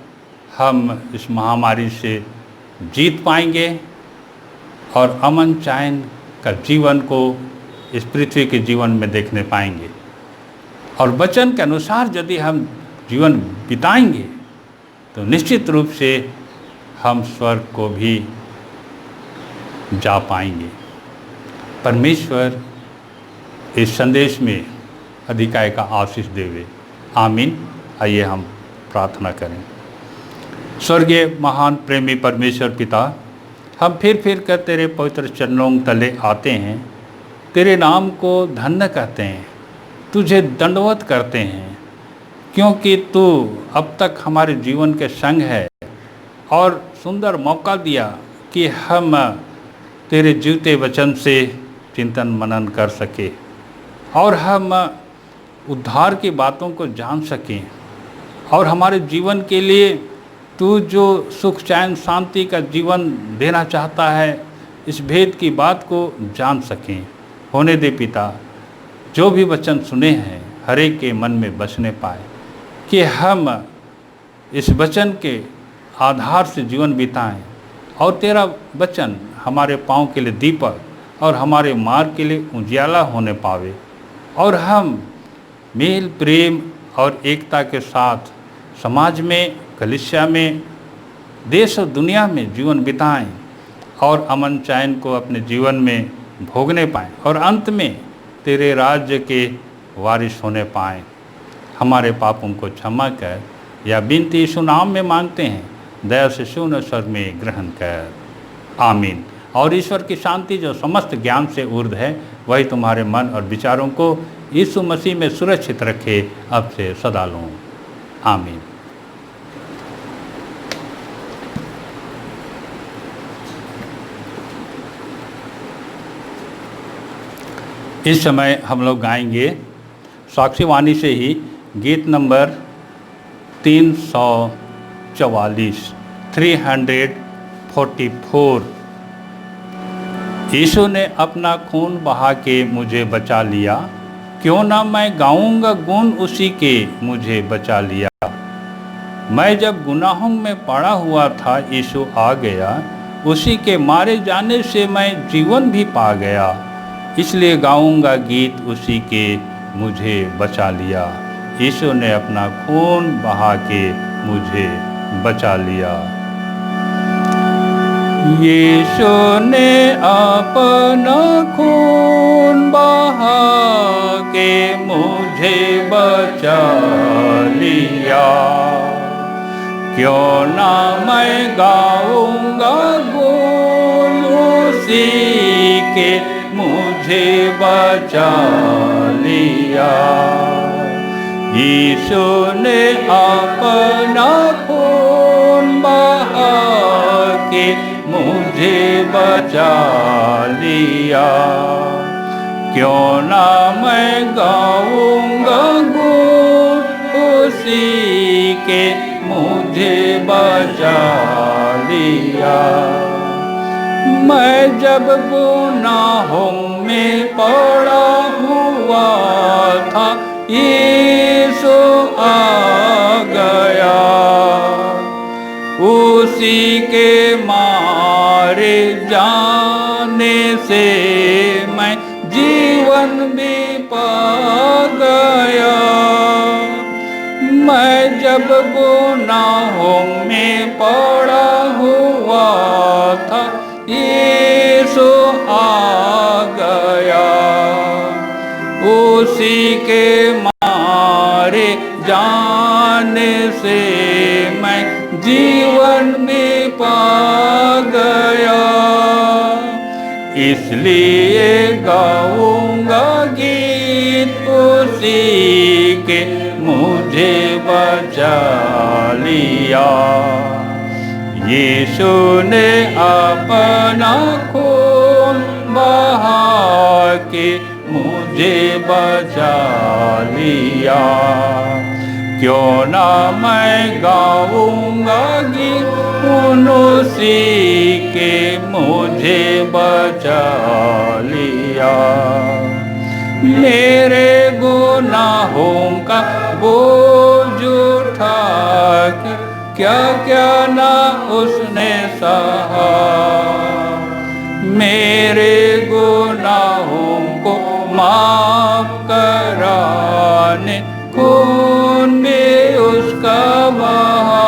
हम इस महामारी से जीत पाएंगे और अमन चैन का जीवन को इस पृथ्वी के जीवन में देखने पाएंगे। और वचन के अनुसार यदि हम जीवन बिताएंगे तो निश्चित रूप से हम स्वर्ग को भी जा पाएंगे। परमेश्वर इस संदेश में अधिकाय का आशीष देवे। आमीन। आइए हम प्रार्थना करें। स्वर्गीय महान प्रेमी परमेश्वर पिता, हम फिर कर तेरे पवित्र चरणों तले आते हैं, तेरे नाम को धन्य कहते हैं, तुझे दंडवत करते हैं, क्योंकि तू अब तक हमारे जीवन के संग है और सुंदर मौका दिया कि हम तेरे जीवते वचन से चिंतन मनन कर सके और हम उद्धार की बातों को जान सकें और हमारे जीवन के लिए तू जो सुख चैन शांति का जीवन देना चाहता है इस भेद की बात को जान सकें। होने दे पिता, जो भी वचन सुने हैं हर एक के मन में बसने पाए कि हम इस वचन के आधार से जीवन बिताएं और तेरा वचन हमारे पाँव के लिए दीपक और हमारे मार्ग के लिए उजियाला होने पावे और हम मेल प्रेम और एकता के साथ समाज में, कलीसिया में, देश और दुनिया में जीवन बिताएं और अमन चैन को अपने जीवन में भोगने पाएं और अंत में तेरे राज्य के वारिस होने पाएं। हमारे पापों को क्षमा कर या विनती यीशु नाम में मांगते हैं, दया से सुन स्वर में ग्रहण कर। आमीन। और ईश्वर की शांति जो समस्त ज्ञान से ऊर्ध्व है वही तुम्हारे मन और विचारों को यीशु मसीह में सुरक्षित रखे अब से सदा लूँ। आमीन। इस समय हम लोग गाएंगे साक्षी वाणी से ही गीत नंबर 344। यीशु ने अपना खून बहा के मुझे बचा लिया, क्यों ना मैं गाऊंगा गुण उसी के मुझे बचा लिया। मैं जब गुनाहों में पड़ा हुआ था यीशु आ गया, उसी के मारे जाने से मैं जीवन भी पा गया। इसलिए गाऊंगा गीत उसी के मुझे बचा लिया। यीशु ने अपना खून बहा के मुझे बचा लिया। यीशु ने अपना खून बहा के मुझे बचा लिया, क्यों ना मैं गाऊंगा गुण उसी के मुझे बचा लिया। यीशु ने अपना खून बहा के मुझे बचा लिया, क्यों ना मैं गाऊंगा गुण उसी के मुझे बचा लिया। मैं जब गुनाहों में पड़ा हुआ था यीशु आ गया, उसी के मारे जाने से मैं जीवन भी पा गया। मैं जब गुनाहों में पड़ा हुआ था यीशु आ गया, उसी के मारे जाने से मैं जीवन में पा गया। इसलिए गाऊंगा गीत उसी के मुझे बचा लिया। यीशु ने अपना खून बहा के मुझे बचा लिया, क्यों ना मैं गाऊंगा गीत उसी के मुझे बचा लिया। मेरे गुनाहों बोझ उठा के क्या क्या ना उसने सहा। मेरे गुनाहों को माफ कराने खून भी उसका बहा।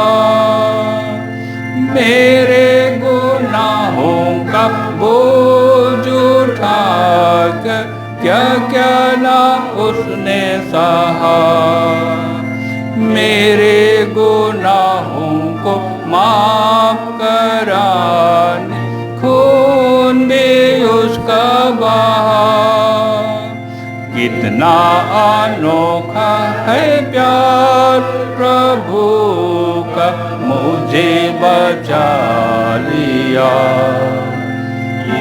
मेरे गुनाहों का बोझ उठा कर क्या क्या ना उसने सहा। मेरे गुनाहों को माफ कराने खून भी उसका बहा। कितना अनोखा है प्यार प्रभु का, मुझे बचा लिया।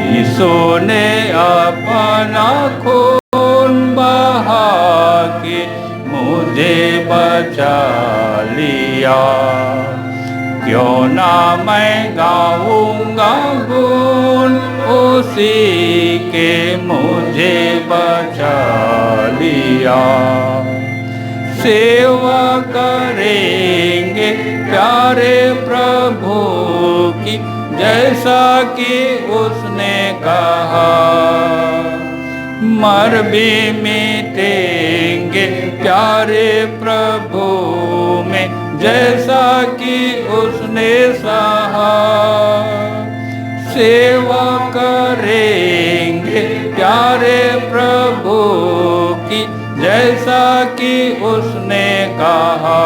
यीशु ने अपना खून बहा के मुझे बचा लिया। क्यों ना मैं गाऊंगा गुण उसी के, मुझे बचा लिया। सेवा करेंगे प्यारे प्रभु की, जैसा कि उसने कहा। मर भी मिटेंगे प्यारे प्रभु में, जैसा कि उसने सहा। सेवा करेंगे प्यारे प्रभु की, जैसा कि उसने कहा।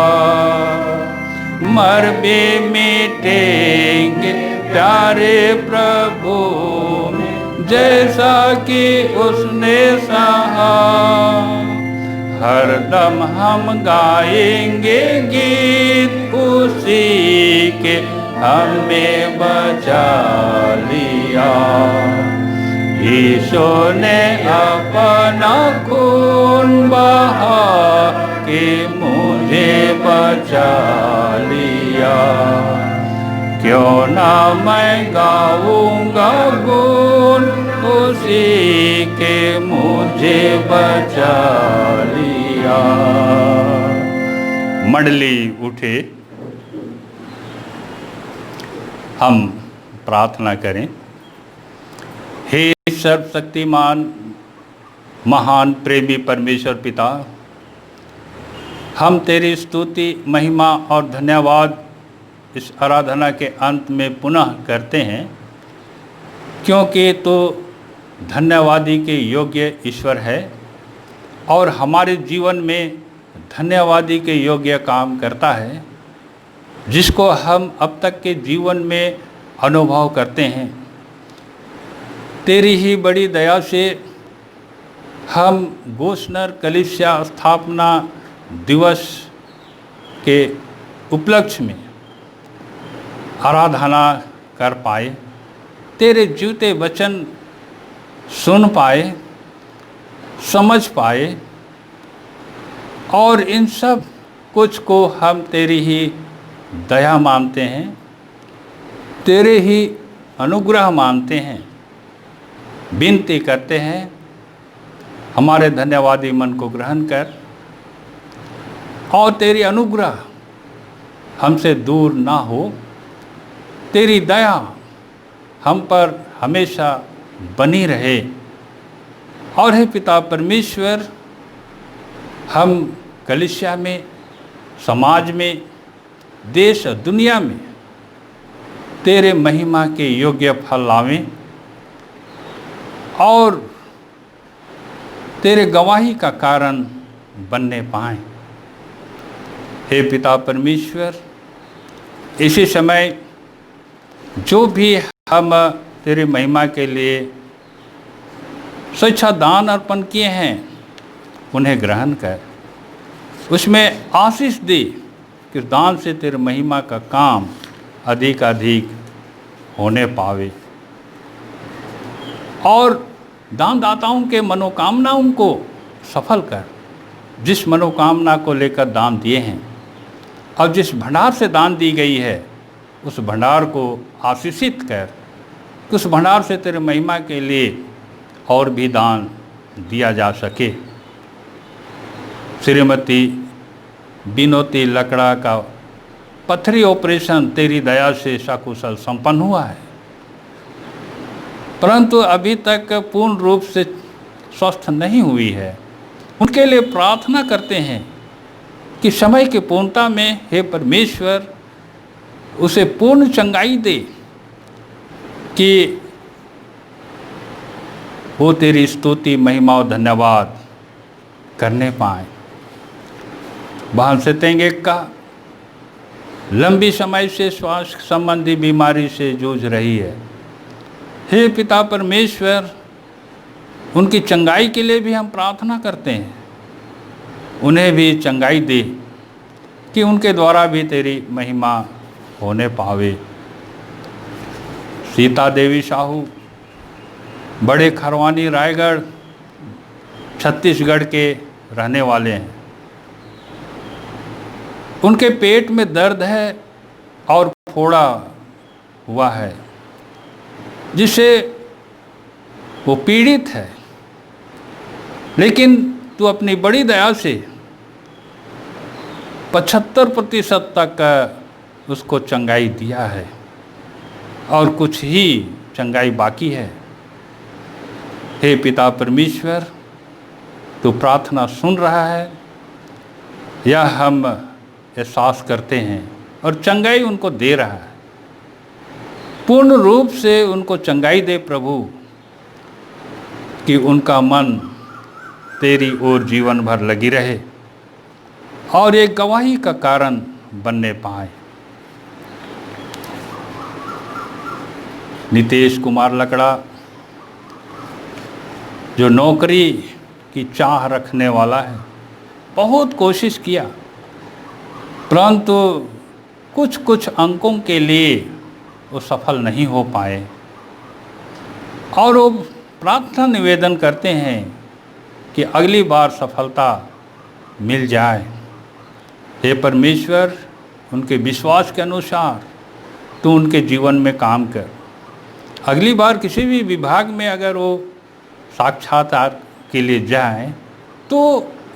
मर भी मिटेंगे प्यारे प्रभु में, जैसा कि उसने सहा। हरदम हम गाएंगे गीत उसी के, हमें बचा लिया। यीशु ने अपना खून बहा के मुझे बचा लिया। क्यों ना मैं गाऊंगा गुण उसी के, मुझे बचा लिया। मंडली उठे, हम प्रार्थना करें। हे सर्वशक्तिमान महान प्रेमी परमेश्वर पिता, हम तेरी स्तुति महिमा और धन्यवाद इस आराधना के अंत में पुनः करते हैं, क्योंकि तो धन्यवादी के योग्य ईश्वर है और हमारे जीवन में धन्यवादी के योग्य काम करता है, जिसको हम अब तक के जीवन में अनुभव करते हैं। तेरी ही बड़ी दया से हम गोशनर कलीसिया स्थापना दिवस के उपलक्ष्य में आराधना कर पाए, तेरे जीते वचन सुन पाए, समझ पाए, और इन सब कुछ को हम तेरी ही दया मानते हैं, तेरे ही अनुग्रह मानते हैं। विनती करते हैं, हमारे धन्यवादी मन को ग्रहण कर और तेरी अनुग्रह हमसे दूर ना हो। तेरी दया हम पर हमेशा बनी रहे। और हे पिता परमेश्वर, हम कलीसिया में, समाज में, देश और दुनिया में तेरे महिमा के योग्य फल लावें और तेरे गवाही का कारण बनने पाएं। हे पिता परमेश्वर, इसी समय जो भी हम तेरे महिमा के लिए स्वेच्छा दान अर्पण किए हैं, उन्हें ग्रहण कर, उसमें आशीष दे कि दान से तेरे महिमा का काम अधिक होने पावे और दानदाताओं के मनोकामनाओं को सफल कर। जिस मनोकामना को लेकर दान दिए हैं और जिस भंडार से दान दी गई है, उस भंडार को आशीषित कर, उस भंडार से तेरे महिमा के लिए और भी दान दिया जा सके। श्रीमती बिनौती लकड़ा का पथरी ऑपरेशन तेरी दया से सकुशल संपन्न हुआ है, परंतु अभी तक पूर्ण रूप से स्वस्थ नहीं हुई है। उनके लिए प्रार्थना करते हैं कि समय की पूर्णता में हे परमेश्वर उसे पूर्ण चंगाई दे, कि वो तेरी स्तुति महिमा और धन्यवाद करने पाए। बहन सेतेंगे का लंबी समय से श्वास संबंधी बीमारी से जूझ रही है। हे पिता परमेश्वर, उनकी चंगाई के लिए भी हम प्रार्थना करते हैं। उन्हें भी चंगाई दे कि उनके द्वारा भी तेरी महिमा होने पावे। सीता देवी साहू बड़े खरवानी रायगढ़ छत्तीसगढ़ के रहने वाले हैं। उनके पेट में दर्द है और फोड़ा हुआ है, जिससे वो पीड़ित है, लेकिन तू अपनी बड़ी दया से 75% तक उसको चंगाई दिया है और कुछ ही चंगाई बाकी है। हे पिता परमेश्वर, तू प्रार्थना सुन रहा है, यह हम एहसास करते हैं, और चंगाई उनको दे रहा है। पूर्ण रूप से उनको चंगाई दे प्रभु, कि उनका मन तेरी ओर जीवन भर लगी रहे और एक गवाही का कारण बनने पाए। नितेश कुमार लकड़ा जो नौकरी की चाह रखने वाला है, बहुत कोशिश किया, परंतु कुछ अंकों के लिए वो सफल नहीं हो पाए, और वो प्रार्थना निवेदन करते हैं कि अगली बार सफलता मिल जाए। हे परमेश्वर, उनके विश्वास के अनुसार तू उनके जीवन में काम कर। अगली बार किसी भी विभाग में अगर वो साक्षात्कार के लिए जाएं तो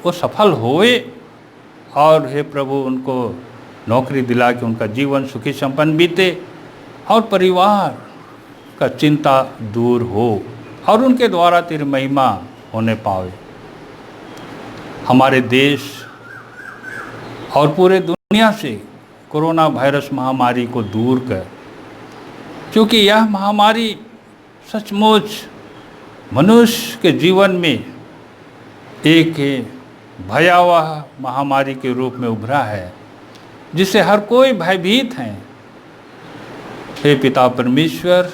वो सफल होए, और हे प्रभु उनको नौकरी दिला के उनका जीवन सुखी संपन्न बीते और परिवार का चिंता दूर हो और उनके द्वारा तेरी महिमा होने पावे। हमारे देश और पूरे दुनिया से कोरोना वायरस महामारी को दूर कर, क्योंकि यह महामारी सचमुच मनुष्य के जीवन में एक भयावह महामारी के रूप में उभरा है, जिससे हर कोई भयभीत है। हे पिता परमेश्वर,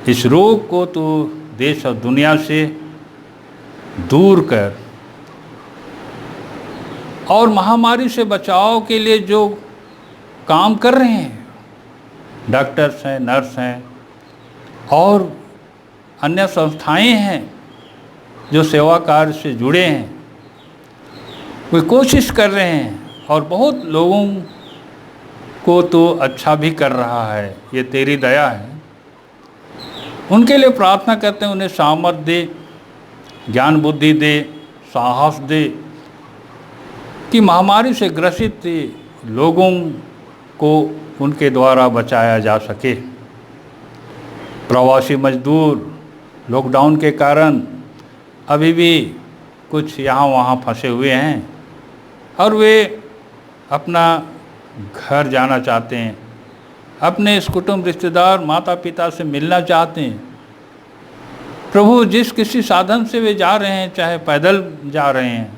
इस रोग को तो देश और दुनिया से दूर कर, और महामारी से बचाव के लिए जो काम कर रहे हैं, डॉक्टर्स हैं, नर्स हैं और अन्य संस्थाएं हैं जो सेवा कार्य से जुड़े हैं, वे कोशिश कर रहे हैं और बहुत लोगों को तो अच्छा भी कर रहा है। ये तेरी दया है। उनके लिए प्रार्थना करते हैं, उन्हें सामर्थ्य दे, ज्ञान बुद्धि दे, साहस दे, कि महामारी से ग्रसित लोगों को उनके द्वारा बचाया जा सके। प्रवासी मजदूर लॉकडाउन के कारण अभी भी कुछ यहाँ वहाँ फंसे हुए हैं और वे अपना घर जाना चाहते हैं, अपने इस कुटुंब रिश्तेदार माता पिता से मिलना चाहते हैं। प्रभु, जिस किसी साधन से वे जा रहे हैं, चाहे पैदल जा रहे हैं,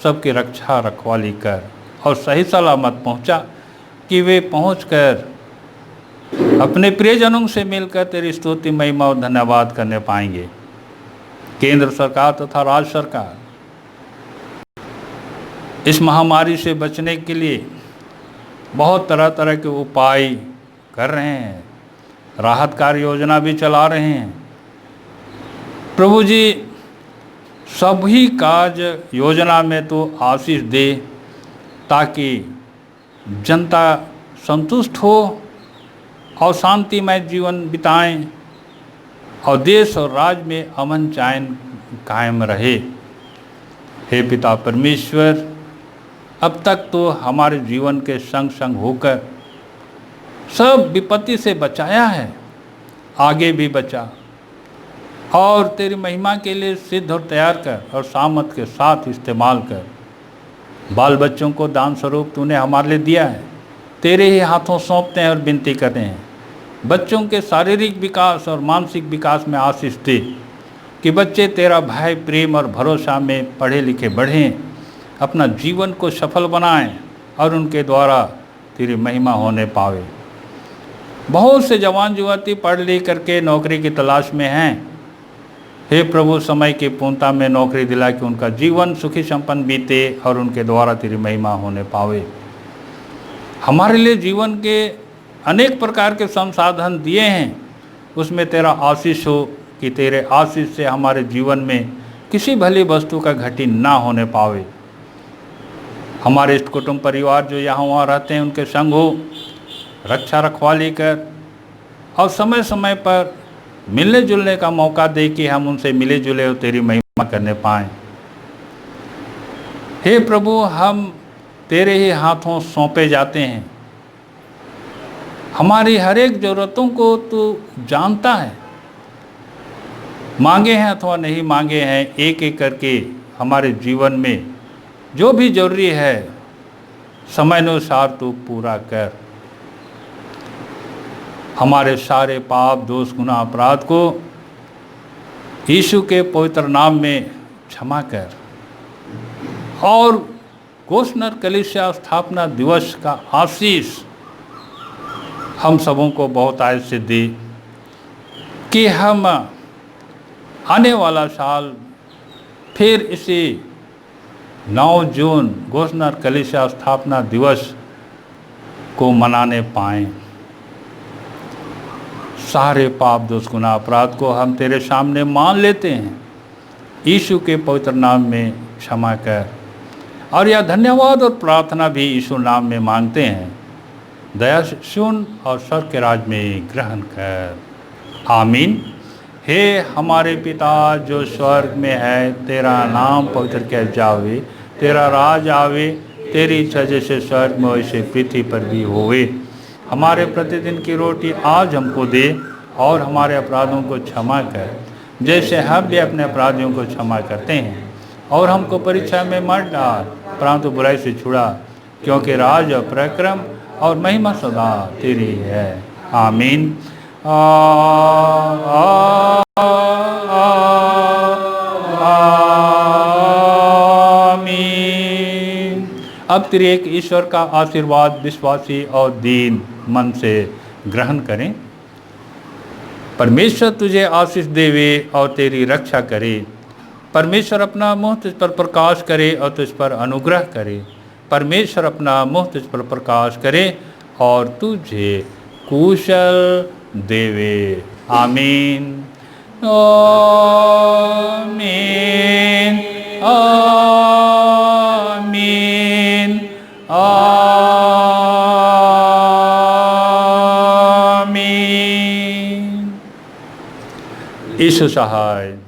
सबकी रक्षा रखवाली कर और सही सलामत पहुंचा, कि वे पहुंचकर अपने प्रियजनों से मिलकर तेरी स्तुति महिमा और धन्यवाद करने पाएंगे। केंद्र सरकार तथा राज्य सरकार इस महामारी से बचने के लिए बहुत तरह तरह के उपाय कर रहे हैं, राहत कार्य योजना भी चला रहे हैं। प्रभु जी, सभी कार्य योजना में तो आशीष दे, ताकि जनता संतुष्ट हो और शांतिमय जीवन बिताएं और देश और राज्य में अमन चैन कायम रहे। हे पिता परमेश्वर, अब तक तो हमारे जीवन के संग संग होकर सब विपत्ति से बचाया है, आगे भी बचा और तेरी महिमा के लिए सिद्ध और तैयार कर और सामर्थ के साथ इस्तेमाल कर। बाल बच्चों को दान स्वरूप तूने हमारे लिए दिया है, तेरे ही हाथों सौंपते हैं और विनती करते हैं। बच्चों के शारीरिक विकास और मानसिक विकास में आशीष दे कि बच्चे तेरा भय, प्रेम और भरोसा में पढ़े लिखे बढ़ें, अपना जीवन को सफल बनाएं और उनके द्वारा तेरी महिमा होने पावे। बहुत से जवान युवती पढ़ लिख करके नौकरी की तलाश में हैं। हे प्रभु, समय की पूर्णता में नौकरी दिला कि उनका जीवन सुखी संपन्न बीते और उनके द्वारा तेरी महिमा होने पावे। हमारे लिए जीवन के अनेक प्रकार के संसाधन दिए हैं, उसमें तेरा आशीष हो कि तेरे आशीष से हमारे जीवन में किसी भली वस्तु का घटी ना होने पावे। हमारे इष्ट कुटुंब परिवार जो यहाँ वहाँ रहते हैं उनके संग हो, रक्षा रखवाली कर और समय समय पर मिलने जुलने का मौका दे कि हम उनसे मिले जुले और तेरी महिमा करने पाएँ। हे प्रभु, हम तेरे ही हाथों सौंपे जाते हैं। हमारी हर एक ज़रूरतों को तू जानता है, मांगे हैं अथवा नहीं मांगे हैं, एक एक करके हमारे जीवन में जो भी जरूरी है समय अनुसार तू पूरा कर। हमारे सारे पाप, दोष, गुनाह, अपराध को यीशु के पवित्र नाम में क्षमा कर और गोस्नर कलीसिया स्थापना दिवस का आशीष हम सबों को बहुत आशीष दे कि हम आने वाला साल फिर इसी 9 जून गोस्नर कलीसिया स्थापना दिवस को मनाने पाएँ। सारे पाप, दोष, गुनाह, अपराध को हम तेरे सामने मान लेते हैं, यीशु के पवित्र नाम में क्षमा कर और यह धन्यवाद और प्रार्थना भी यीशु नाम में मांगते हैं। दया से सुन और स्वर्ग के राज में ग्रहण कर। आमीन। हे हमारे पिता जो स्वर्ग में है, तेरा नाम पवित्र किया जावे, तेरा राज आवे, तेरी इच्छा जैसे स्वर्ग में वैसे पृथ्वी पर भी होवे। हमारे प्रतिदिन की रोटी आज हमको दे और हमारे अपराधों को क्षमा कर जैसे हम भी अपने अपराधियों को क्षमा करते हैं, और हमको परीक्षा में मत डाल परंतु बुराई से छुड़ा, क्योंकि राज और पराक्रम और महिमा सदा तेरी है। आमीन। आमीन। अब तेरे एक ईश्वर का आशीर्वाद विश्वासी और दीन मन से ग्रहण करें। परमेश्वर तुझे आशीष देवे और तेरी रक्षा करे। परमेश्वर अपना मुँह तुझ पर प्रकाश करे और तुझ पर अनुग्रह करे। परमेश्वर अपना मुँह तुझ पर प्रकाश करे और तुझे कुशल देवे। आमीन। आमीन। आमीन। आमीन। यीशु सहाय।